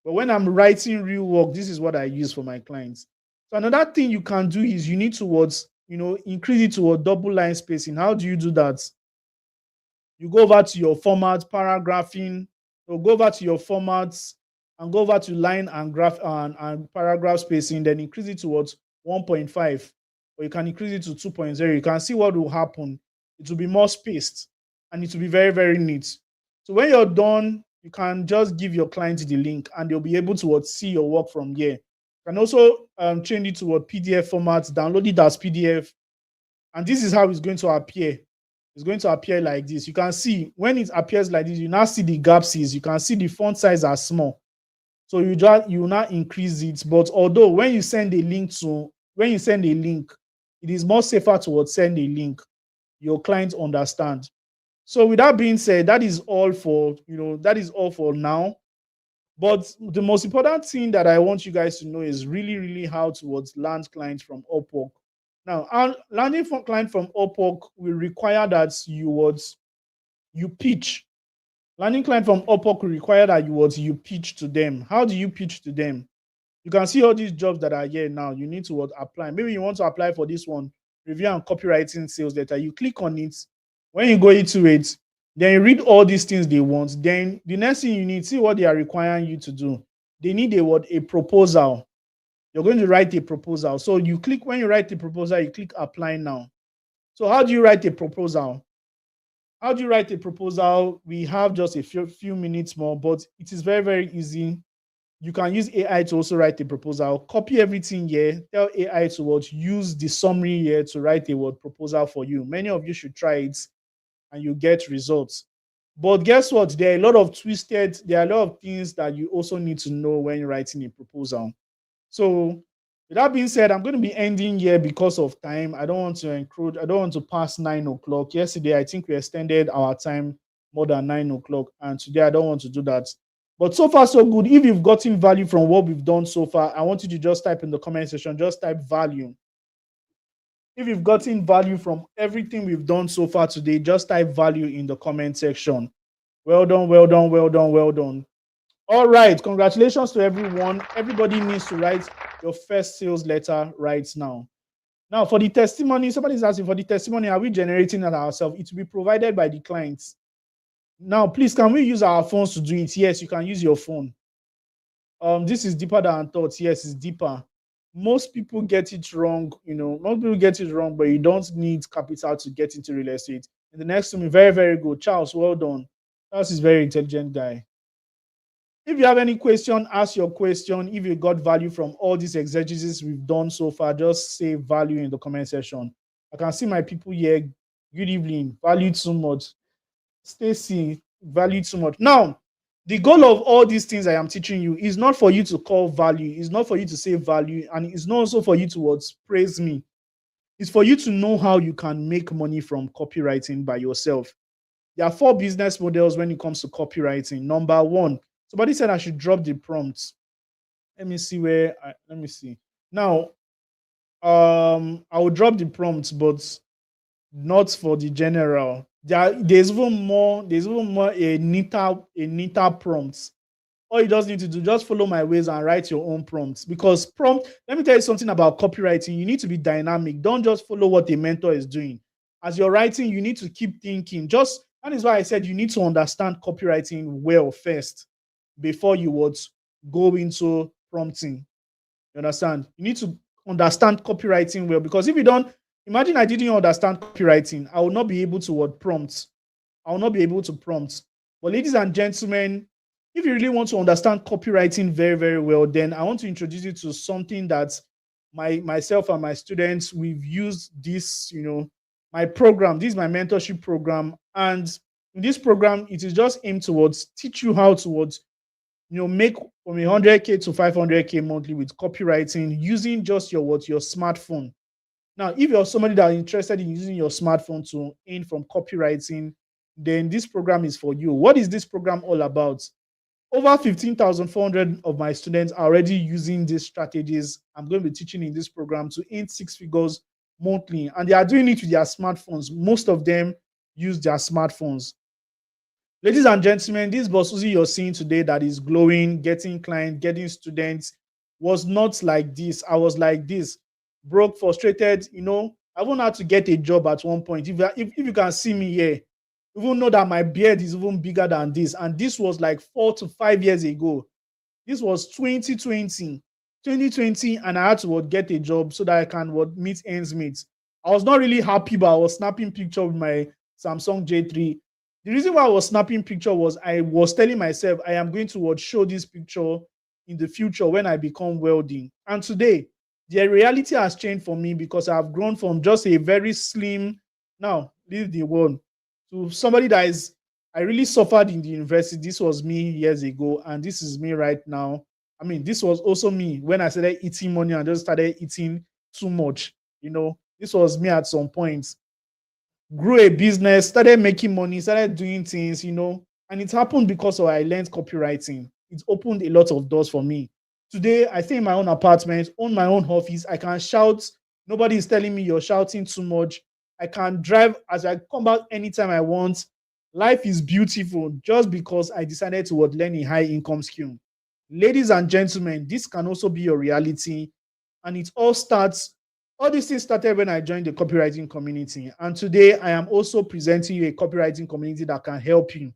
But when I'm writing real work, this is what I use for my clients. So another thing you can do is you need towards, increase it to a double line spacing. How do you do that? You go over to your format, paragraphing, or go over to your formats and go over to line and graph and paragraph spacing, then increase it towards 1.5, or you can increase it to 2.0. You can see what will happen. It will be more spaced and it will be very, very neat. So when you're done, you can just give your client the link and they'll be able to see your work from here. You can also change it to what PDF format, download it as PDF, and this is how it's going to appear. It's going to appear like this. You can see when it appears like this, you now see the gaps. You can see the font size are small. So you now increase it. But although when you send a link, it is more safer to send a link. Your clients understand. So with that being said, that is all for now. But the most important thing that I want you guys to know is really, really how to land clients from Upwork. Now, landing from client from Upwork will require that you pitch. Landing client from Upwork will require that you pitch to them. How do you pitch to them? You can see all these jobs that are here now. You need to apply. Maybe you want to apply for this one, review and copywriting sales letter. You click on it. When you go into it, then you read all these things they want. Then the next thing you need, see what they are requiring you to do. They need a proposal. You're going to write a proposal. So you click, when you write the proposal, you click apply now. So how do you write a proposal? How do you write a proposal? We have just a few minutes more, but it is very, very easy. You can use AI to also write a proposal. Copy everything here. Tell AI to use the summary here to write a proposal for you. Many of you should try it and you get results. But guess what? There are a lot of things that you also need to know when you're writing a proposal. So with that being said, I'm going to be ending here because of time. I don't want to pass 9 o'clock. Yesterday, I think we extended our time more than 9 o'clock. And today, I don't want to do that. But so far, so good. If you've gotten value from what we've done so far, I want you to just type in the comment section, just type value. If you've gotten value from everything we've done so far today, just type value in the comment section. Well done, well done, well done, well done. All right, congratulations to everyone. Everybody needs to write your first sales letter right now. Now, for the testimony, somebody's asking for the testimony, are we generating that ourselves? It will be provided by the clients. Now, please, can we use our phones to do it? Yes, you can use your phone. This is deeper than I thought. Yes, it's deeper. Most people get it wrong, but you don't need capital to get into real estate. And the next one, very, very good. Charles, well done. Charles is a very intelligent guy. If you have any question, ask your question. If you got value from all these exegesis we've done so far, just say value in the comment section. I can see my people here. Good evening. Value too much. Stacy, value too much. Now, the goal of all these things I am teaching you is not for you to call value. It's not for you to say value. And it's not also for you to praise me. It's for you to know how you can make money from copywriting by yourself. There are 4 business models when it comes to copywriting. Number 1, somebody said I should drop the prompts. Let me see. Now, I will drop the prompts, but not for the general. There's even more a neater prompts. All you just need to do, just follow my ways and write your own prompts. Because let me tell you something about copywriting. You need to be dynamic. Don't just follow what a mentor is doing. As you're writing, you need to keep thinking. That is why I said you need to understand copywriting well first before you would go into prompting. You understand? You need to understand copywriting well, because if you don't, imagine I didn't understand copywriting, I would not be able to prompt. I will not be able to prompt. But ladies and gentlemen, if you really want to understand copywriting very, very well, then I want to introduce you to something that myself and my students, we've used this, my program. This is my mentorship program. And in this program, it is just aimed towards teach you how to make from 100K to 500K monthly with copywriting using just your smartphone. Now, if you're somebody that is interested in using your smartphone to earn from copywriting, then this program is for you. What is this program all about? Over 15,400 of my students are already using these strategies I'm going to be teaching in this program to earn 6 figures monthly, and they are doing it with their smartphones. Most of them use their smartphones. Ladies and gentlemen, this Boss Suzy you're seeing today that is glowing, getting clients, getting students, was not like this. I was like this, broke, frustrated. I even had to get a job at one point. If you can see me here, you will know that my beard is even bigger than this. And this was like 4 to 5 years ago. This was 2020, and I had to get a job so that I can meet ends meet. I was not really happy, but I was snapping picture with my Samsung J3. The reason why I was snapping picture was I was telling myself I am going to show this picture in the future when I become wealthy. And today, the reality has changed for me because I've grown from just a very slim, now leave the world, to somebody that is, I really suffered in the university. This was me years ago, and this is me right now. I mean, this was also me when I started eating money and just started eating too much. This was me at some point. Grew a business, started making money, started doing things, and it happened because I learned copywriting. It opened a lot of doors for me. Today, I stay in my own apartment, own my own office. I can shout. Nobody is telling me you're shouting too much. I can drive as I come back anytime I want. Life is beautiful just because I decided to learn a high income skill. Ladies and gentlemen, this can also be your reality. And it all these things started when I joined the copywriting community. And today I am also presenting you a copywriting community that can help you.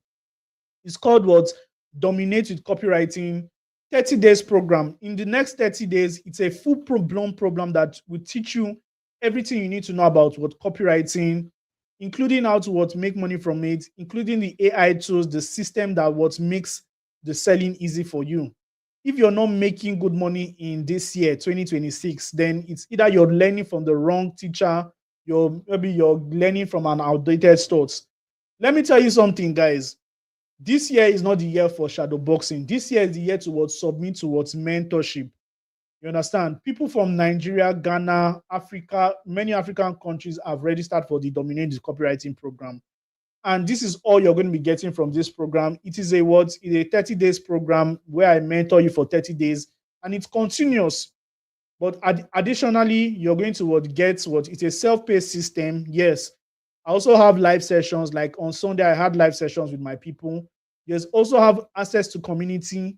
It's called what? Dominate with Copywriting 30 days program. In the next 30 days, it's a full-blown program that will teach you everything you need to know about copywriting, including how to make money from it, including the AI tools, the system that makes the selling easy for you. If you're not making good money in this year, 2026, then it's either you're learning from the wrong teacher, maybe you're learning from an outdated source. Let me tell you something, guys. This year is not the year for shadow boxing. This year is the year to submit to mentorship. You understand? People from Nigeria, Ghana, Africa, many African countries have registered for the Dominate the Copywriting program. And this is all you're going to be getting from this program. It is a 30 days program where I mentor you for 30 days, and it's continuous. But additionally, you're going to get it's a self-paced system. Yes. I also have live sessions. Like on Sunday, I had live sessions with my people. You also have access to community.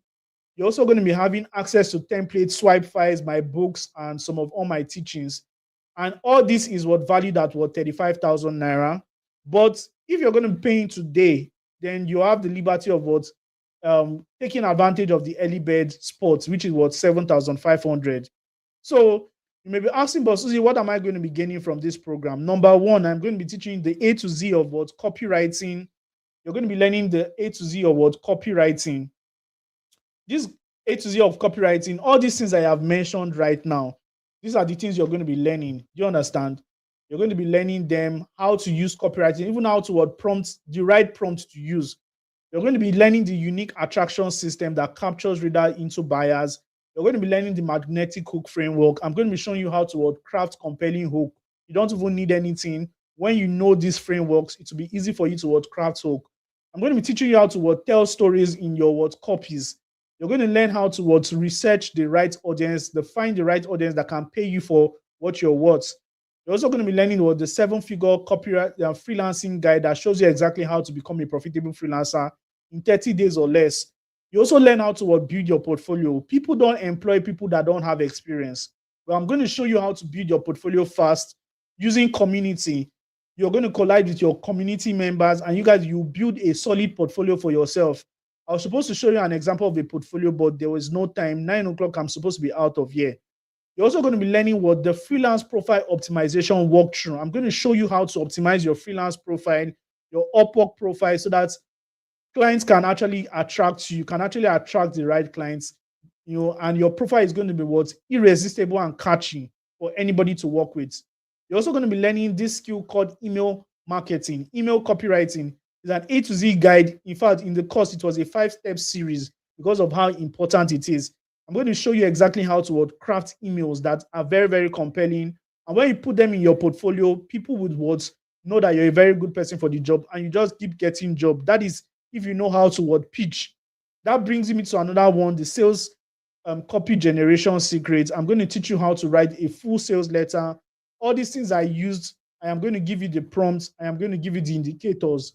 You're also going to be having access to templates, swipe files, my books, and some of all my teachings. And all this is valued at 35,000 naira. But if you're going to be paying today, then you have the liberty of taking advantage of the early bird spots, which is 7,500. So you may be asking, but Suzy, what am I going to be gaining from this program? Number one, I'm going to be teaching the A to Z of copywriting. You're going to be learning the A to Z of copywriting. This A to Z of copywriting, all these things I have mentioned right now, these are the things you're going to be learning. Do you understand? You're going to be learning them, how to use copywriting, even how to the right prompt to use. You're going to be learning the unique attraction system that captures reader into buyers. You're going to be learning the magnetic hook framework. I'm going to be showing you how to craft compelling hook. You don't even need anything. When you know these frameworks, it will be easy for you to craft hook. I'm going to be teaching you how to tell stories in your copies. You're going to learn how to research the right audience, to find the right audience that can pay you for what you're worth. You're also going to be learning the 7-figure copyright freelancing guide that shows you exactly how to become a profitable freelancer in 30 days or less. You also learn how to build your portfolio. People don't employ people that don't have experience. But I'm going to show you how to build your portfolio fast using community. You're going to collide with your community members, and you build a solid portfolio for yourself. I was supposed to show you an example of a portfolio, but there was no time. 9 o'clock, I'm supposed to be out of here. You're also going to be learning the freelance profile optimization walkthrough. I'm going to show you how to optimize your freelance profile, your Upwork profile, so that clients can actually attract you. You can actually attract the right clients, and your profile is going to be irresistible and catchy for anybody to work with. You're also going to be learning this skill called email marketing. Email copywriting is an A to Z guide. In fact, in the course, it was a 5-step series because of how important it is. I'm going to show you exactly how to craft emails that are very, very compelling. And when you put them in your portfolio, people would know that you're a very good person for the job, and you just keep getting job. That is if you know how to pitch. That brings me to another one, the sales copy generation secret. I'm going to teach you how to write a full sales letter All these things I used, I am going to give you the prompts, I am going to give you the indicators.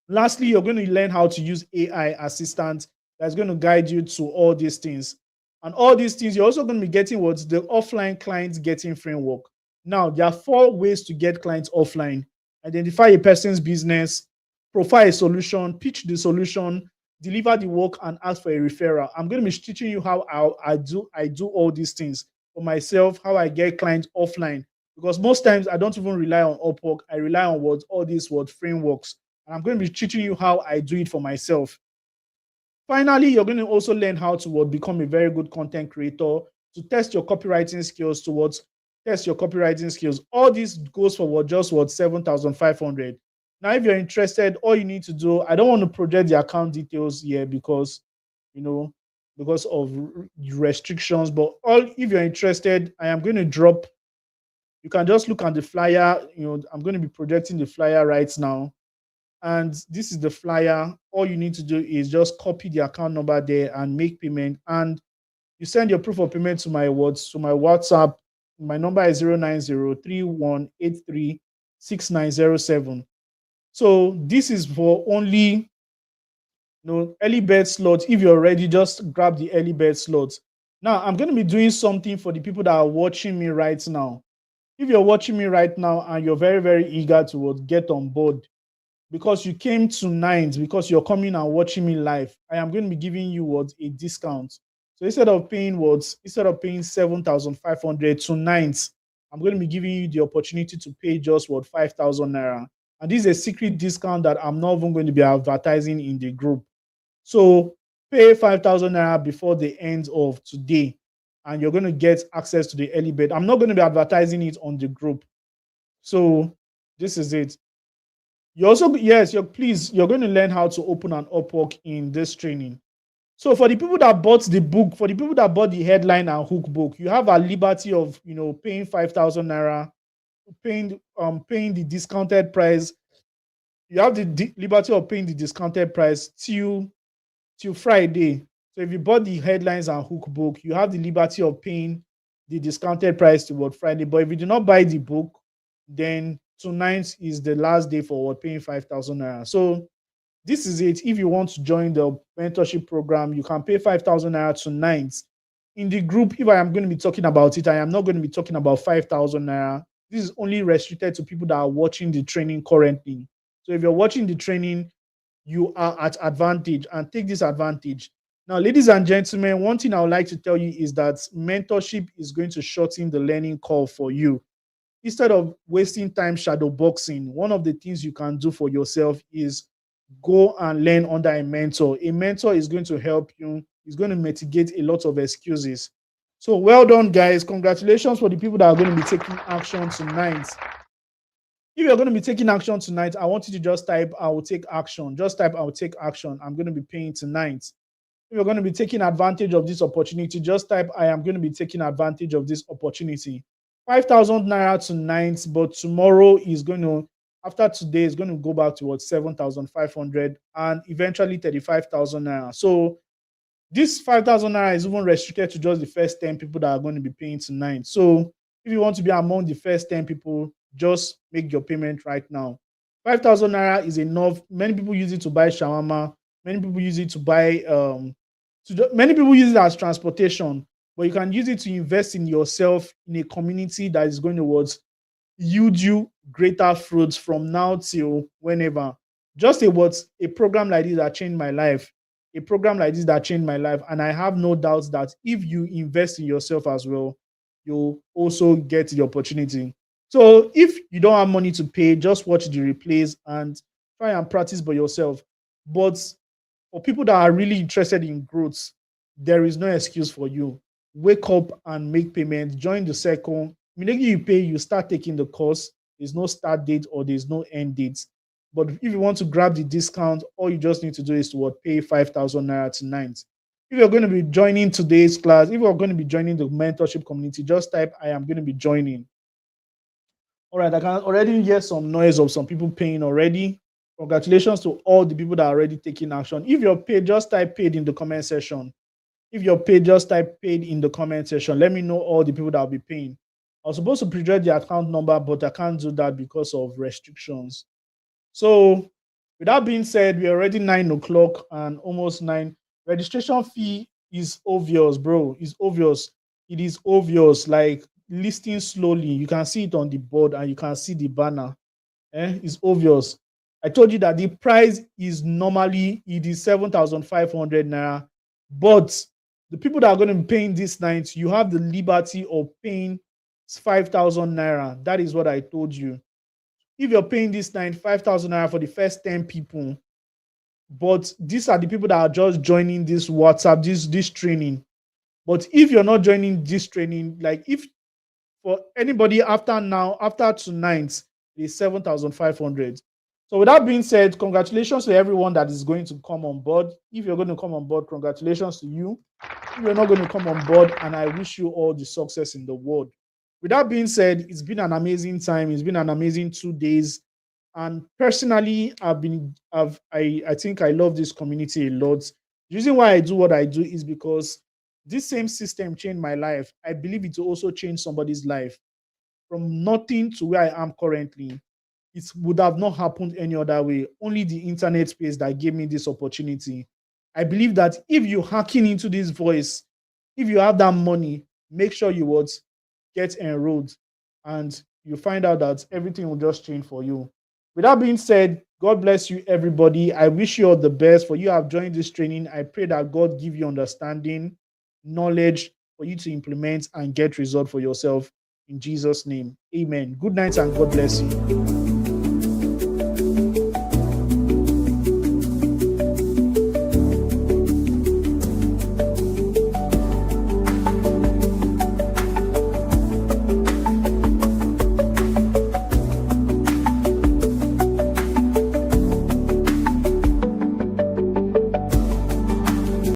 Lastly, you're going to learn how to use AI assistant that's going to guide you to all these things. And all these things, you're also going to be getting what's the offline clients getting framework. Now, there are 4 ways to get clients offline. Identify a person's business, profile a solution, pitch the solution, deliver the work, and ask for a referral. I'm going to be teaching you how I do all these things for myself, how I get clients offline. Because most times I don't even rely on Upwork. I rely on what all these what frameworks. And I'm going to be teaching you how I do it for myself. Finally, you're going to also learn how to what, become a very good content creator, to test your copywriting skills, towards test your copywriting skills. All this goes for what, just what, 7,500. Now, if you're interested, all you need to do, I don't want to project the account details here because, you know, because of restrictions, but all, if you're interested, I am going to drop, you can just look at the flyer. I'm going to be projecting the flyer right now. And this is the flyer. All you need to do is just copy the account number there and make payment. And you send your proof of payment to my words, to my WhatsApp. My number is 09031836907. So this is for only early bird slots. If you're ready, just grab the early bird slots. Now I'm going to be doing something for the people that are watching me right now. If you're watching me right now and you're very, very eager to get on board, because you came tonight, because you're coming and watching me live, I am going to be giving you a discount. So instead of paying 7,500 tonight, I'm going to be giving you the opportunity to pay just 5,000 naira. And this is a secret discount that I'm not even going to be advertising in the group. So pay 5,000 naira before the end of today, and you're going to get access to the early bird. I'm not going to be advertising it on the group. So this is it. You also, yes, you're going to learn how to open an Upwork in this training. So for the people that bought the book, for the people that bought the headline and hook book, you have a liberty of paying 5,000 naira, paying the discounted price. You have the liberty of paying the discounted price till Friday. So if you bought the headlines and hook book, you have the liberty of paying the discounted price toward Friday. But if you do not buy the book, then tonight is the last day for paying 5,000 naira. So this is it. If you want to join the mentorship program, you can pay 5,000 naira tonight. In the group, if I am going to be talking about it, I am not going to be talking about 5,000 naira. This is only restricted to people that are watching the training currently. So if you're watching the training, you are at advantage, and take this advantage. Now, ladies and gentlemen, one thing I would like to tell you is that mentorship is going to shorten the learning curve for you. Instead of wasting time shadow boxing, one of the things you can do for yourself is go and learn under a mentor. A mentor is going to help you. It's going to mitigate a lot of excuses. So well done, guys. Congratulations for the people that are going to be taking action tonight. If you're going to be taking action tonight, I want you to just type, I will take action. Just type, I will take action. I'm going to be paying tonight. If you're going to be taking advantage of this opportunity, just type, I am going to be taking advantage of this opportunity. 5,000 naira tonight, but tomorrow is going to, after today, is going to go back to 7,500 and eventually 35,000 naira. So this 5,000 naira is even restricted to just the first 10 people that are going to be paying tonight. So if you want to be among the first 10 people, just make your payment right now. 5,000 naira is enough. Many people use it to buy shawarma. Many people use it to buy, many people use it as transportation, but you can use it to invest in yourself in a community that is going to yield you greater fruits from now till whenever. Just a program like this that changed my life. A program like this that changed my life. And I have no doubts that if you invest in yourself as well, you'll also get the opportunity. So if you don't have money to pay, just watch the replays and try and practice by yourself. But for people that are really interested in growth, there is no excuse for you. Wake up and make payment. Join the circle. Immediately you pay, you start taking the course. There's no start date or there's no end date. But if you want to grab the discount, all you just need to do is to pay 5,000 naira tonight. If you're going to be joining today's class, if you're going to be joining the mentorship community, just type, I am going to be joining. All right, I can already hear some noise of some people paying already. Congratulations to all the people that are already taking action. If you're paid, just type paid in the comment section. If you're paid, just type paid in the comment section. Let me know all the people that will be paying. I was supposed to pre-read the account number, but I can't do that because of restrictions. So, with that being said, we're already 9 o'clock and almost 9. Registration fee is obvious, bro. It's obvious. It is obvious. Like listing slowly, you can see it on the board and you can see the banner. It's obvious. I told you that the price is normally it is 7,500 naira, but the people that are going to be paying this night, you have the liberty of paying 5,000 naira. That is what I told you. If you're paying this night 5,000 naira for the first 10 people, but these are the people that are just joining this WhatsApp, this training. But if you're not joining this training, like if for anybody after now, after tonight, is 7,500. So with that being said, congratulations to everyone that is going to come on board. If you're going to come on board, congratulations to you. If you're not going to come on board, and I wish you all the success in the world. With that being said, it's been an amazing time. It's been an amazing 2 days. And personally, I think I love this community a lot. The reason why I do what I do is because this same system changed my life. I believe it will also change somebody's life. From nothing to where I am currently, it would have not happened any other way. Only the internet space that gave me this opportunity. I believe that if you hacking into this voice, if you have that money, make sure you would get enrolled and you find out that everything will just change for you. With that being said, God bless you, everybody. I wish you all the best for you have joined this training. I pray that God give you understanding, knowledge for you to implement and get result for yourself in Jesus' name. Amen. Good night and God bless you.